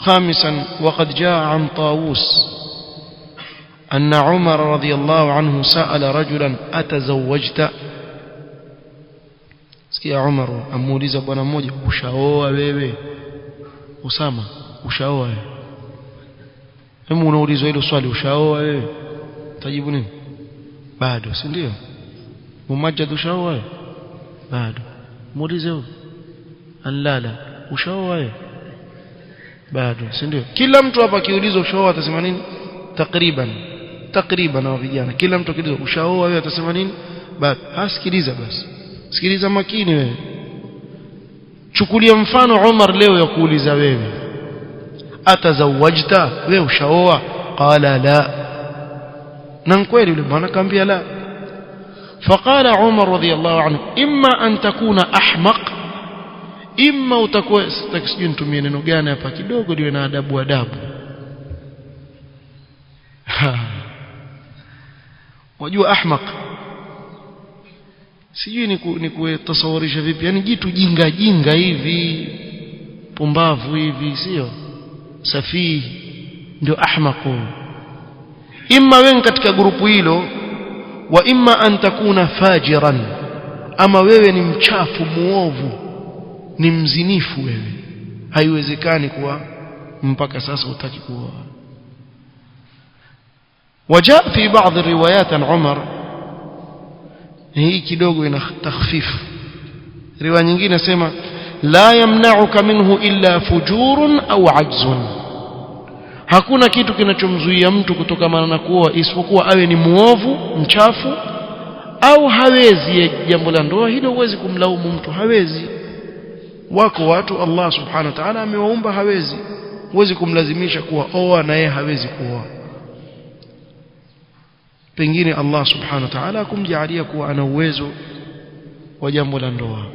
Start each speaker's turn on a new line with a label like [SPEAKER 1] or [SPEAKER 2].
[SPEAKER 1] خامسا وقد جاء عن طاووس أن عمر رضي الله عنه سأل رجلا أتزوجت sikia Umar amuuliza bwana mmoja ushaoa wewe Usama ushaoa wewe hebu unaulizwa hilo swali ushaoa wewe utajibu nini bado si ndio Mumajjad ushaoa wewe bado muulize huyo alala ushaoa wewe bado si ndio kila mtu hapa akiulizwa ushaoa atasema nini takriban na vijana kila mtu akiulizwa ushaoa wewe atasema nini bado hasikiliza basi sikiliza makini wewe chukulia mfano Umar leo ya kuuliza wewe atazawajta wewe ushaoa qala la na kweli yule bwana kaambia la فقال عمر رضي الله عنه إما أن تكون أحمق إما utakuwa sijui nitumie neno gani hapa kidogo liwe na adabu wajua ahmaq sijui ni kutasawurisha vipi yani jitu jinga hivi pumbavu hivi sio safi ndio ahmaqu imma wewe katika grupu hilo wa imma an takuna fajiran ama wewe ni mchafu muovu ni mzinifu wewe haiwezekani kuwa mpaka sasa utaki kuoa وجاء في بعض الروايات عن عمر hii kidogo ina takhfif riwaya nyingine nasema la yamna'uka minhu illa fujurun au ajzun hakuna kitu kinachomzuia mtu kutokana na kuoa isipokuwa awe ni muovu mchafu au hawezi jambo la ndoa hilo huwezi kumlaumu mtu hawezi wako watu Allah subhanahu wa ta'ala amewaumba hawezi huwezi kumlazimisha kuwa oa na yeye hawezi kuoa pengine Allah subhanahu wa ta'ala kumjalia kuwa ana uwezo wa jambo la ndoa